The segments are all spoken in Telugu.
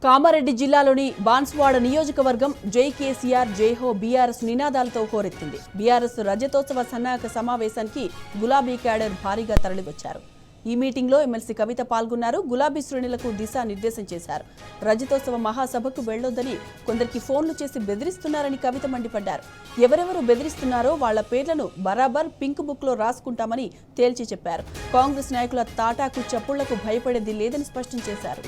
కామారెడ్డి జిల్లాలోని బాన్స్వాడ నియోజకవర్గం జై కేసీఆర్ జైహో బీఆర్ఎస్ నినాదాలతో హోరెత్తింది. బీఆర్ఎస్ రజతోత్సవ సన్నాహక సమావేశానికి గులాబీ క్యాడర్ భారీగా తరలివచ్చారు. ఈ మీటింగ్లో ఎమ్మెల్సీ కవిత పాల్గొన్నారు. గులాబీ శ్రేణులకు దిశానిర్దేశం చేశారు. రజతోత్సవ మహాసభకు వెళ్లొద్దని కొందరికి ఫోన్లు చేసి బెదిరిస్తున్నారని కవిత మండిపడ్డారు. ఎవరెవరు బెదిరిస్తున్నారో వాళ్ల పేర్లను బరాబర్ పింక్ బుక్ లో రాసుకుంటామని తేల్చి చెప్పారు. కాంగ్రెస్ నాయకుల తాటాకు చప్పుళ్లకు భయపడేది లేదని స్పష్టం చేశారు.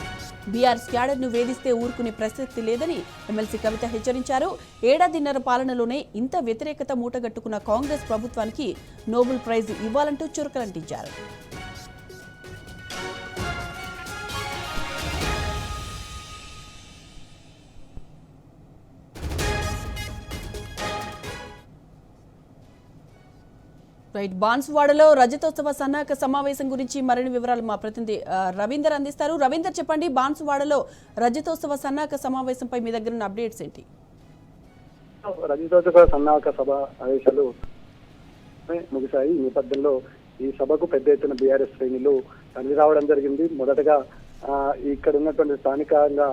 బీఆర్ఎస్ క్యాడర్ను వేధిస్తే ఊరుకునే ప్రసక్తి లేదని ఎమ్మెల్సీ కవిత హెచ్చరించారు. ఏడాదిన్నర పాలనలోనే ఇంత వ్యతిరేకత మూటగట్టుకున్న కాంగ్రెస్ ప్రభుత్వానికి నోబెల్ ప్రైజ్ ఇవ్వాలంటూ చురకలంటించారు. రైట్, బాన్స్వాడలో రజతోత్సవ సన్నాహక సమావేశం గురించి మరిన్ని వివరాలు మా ప్రతినిధి రవీందర్ అందిస్తారు. రవీందర్, చెప్పండి, బాన్స్వాడలో రజతోత్సవ సన్నాహక సమావేశంపై మీ దగ్గర ఉన్న అప్డేట్స్ ఏంటి? రజతోత్సవ సన్నాహక సభ ఆదేశాలు ముగిశాయి. ఈ నేపథ్యంలో ఈ సభకు పెద్ద ఎత్తున బీఆర్ఎస్ శ్రేణులు తరలి రావడం జరిగింది. మొదటగా ఇక్కడ ఉన్నటువంటి స్థానికంగా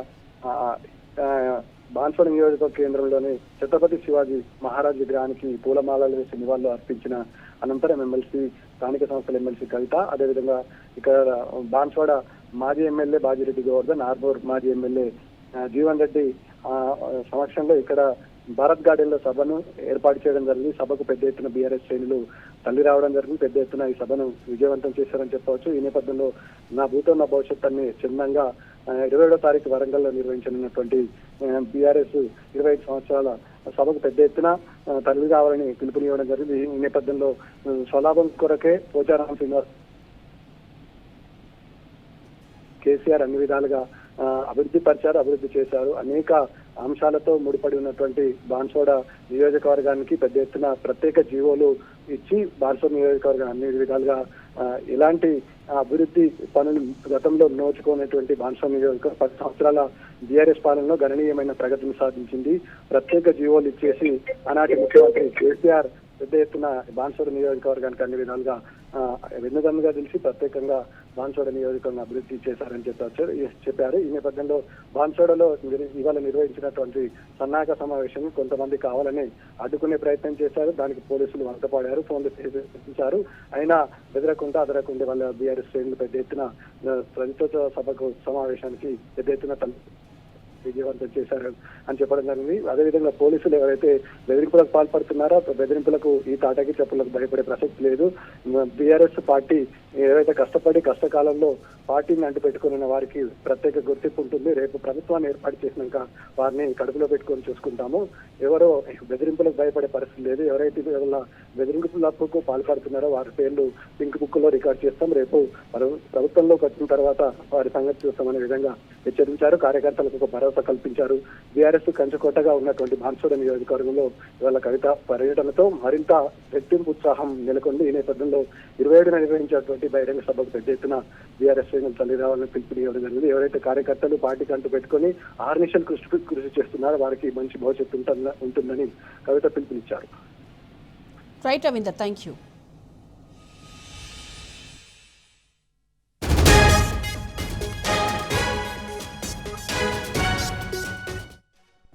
బాన్స్వాడ నియోజకవర్గ కేంద్రంలోని ఛత్రపతి శివాజీ మహారాజ్ విగ్రహానికి పూలమాలలు వేసి నివాళులు అర్పించిన అనంతరం ఎమ్మెల్సీ స్థానిక సంస్థల ఎమ్మెల్సీ కవిత, అదేవిధంగా ఇక్కడ బాన్స్వాడ మాజీ ఎమ్మెల్యే బాజిరెడ్డి గోవర్ధన్, ఆర్మూర్ మాజీ ఎమ్మెల్యే జీవన్ రెడ్డి సమక్షంలో ఇక్కడ భారత్ గార్డెన్ లో సభను ఏర్పాటు చేయడం జరిగింది. సభకు పెద్ద ఎత్తున బీఆర్ఎస్ శ్రేణులు తల్లి రావడం జరిగింది. పెద్ద ఎత్తున ఈ సభను విజయవంతం చేశారని చెప్పవచ్చు. ఈ నేపథ్యంలో నా భూతం నా భవిష్యత్ అన్ని చిన్నంగా 27వ తారీఖు వరంగల్లో నిర్వహించనున్నటువంటి బీఆర్ఎస్ 25 సంవత్సరాల సభకు పెద్ద ఎత్తున తల్లి కావాలని పిలుపునివ్వడం జరిగింది. ఈ నేపథ్యంలో స్వలాభం కొరకే పోచారం శ్రీనివాస్ కేసీఆర్ అన్ని విధాలుగా అభివృద్ధి చేశారు. అనేక అంశాలతో ముడిపడి ఉన్నటువంటి బాన్స్వాడ నియోజకవర్గానికి పెద్ద ఎత్తున ప్రత్యేక జీవోలు ఇచ్చి బాన్స్వాడ నియోజకవర్గం అన్ని విధాలుగా ఎలాంటి అభివృద్ధి పనులు గతంలో నోచుకునేటువంటి బాన్స్వాడ నియోజకవర్గం 10 సంవత్సరాల బీఆర్ఎస్ పాలనలో గణనీయమైన ప్రగతిని సాధించింది. ప్రత్యేక జీవోలు ఇచ్చేసి ఆనాటి ముఖ్యమంత్రి కేసీఆర్ పెద్ద ఎత్తున బాన్స్వాడ నియోజకవర్గానికి అన్ని విధాలుగా వెన్నుదన్నుగా తెలిసి ప్రత్యేకంగా బాన్స్వాడ నియోజకవర్గం అభివృద్ధి చేశారని చెప్పారు. ఈ నేపథ్యంలో బాన్స్వాడలో ఇవాళ నిర్వహించినటువంటి సన్నాహక సమావేశం కొంతమంది కావాలని అడ్డుకునే ప్రయత్నం చేశారు. దానికి పోలీసులు వంతపాడారు, ఫోన్లు చేశారు. అయినా బెదరకుండా అదరకుండా వాళ్ళ బీఆర్ఎస్ శ్రేణులు పెద్ద ఎత్తున రజతోత్సవ సభకు సమావేశానికి పెద్ద ఎత్తున విజయవంతం చేశారు అని చెప్పడం జరిగింది. అదేవిధంగా పోలీసులు ఎవరైతే బెదిరింపులకు పాల్పడుతున్నారో బెదిరింపులకు ఈ తాటాకి చెప్పులకు భయపడే ప్రసక్తి లేదు. బీఆర్ఎస్ పార్టీ ఏవైతే కష్టపడి కష్టకాలంలో పార్టీని అంటు పెట్టుకున్న వారికి ప్రత్యేక గుర్తింపు ఉంటుంది. రేపు ప్రభుత్వాన్ని ఏర్పాటు చేసినాక వారిని కడుపులో పెట్టుకొని చూసుకుంటాము. ఎవరో బెదిరింపులకు భయపడే పరిస్థితి లేదు. ఎవరైతే బెదిరింపులకు పాల్పడుతున్నారో వారి పేర్లు పింక్ బుక్ లో రికార్డ్ చేస్తాం. రేపు ప్రభుత్వంలోకి వచ్చిన తర్వాత వారి సంగతి చూస్తామనే విధంగా హెచ్చరించారు. కార్యకర్తలకు ఒక భరోసా కల్పించారు. బీఆర్ఎస్ కంచుకోటగా ఉన్నటువంటి బాన్స్వాడ నియోజకవర్గంలో ఇవాళ కవిత పర్యటనతో మరింత రెట్టింపు ఉత్సాహం నెలకొంది. ఈ నేపథ్యంలో 27న నిర్వహించేటువంటి బహిరంగ సభకు పెద్ద ఎత్తున బీఆర్ఎస్ శ్రేణులు తల్లి రావాలని పిలుపునివ్వడం జరిగింది. ఎవరైతే కార్యకర్తలు పార్టీకి అంటూ పెట్టుకుని ఆర్నిషల్ కృషి చేస్తున్నారో వారికి మంచి భవిష్యత్తు ఉంటుందని కవిత పిలుపునిచ్చారు. Right Ravinder, thank you.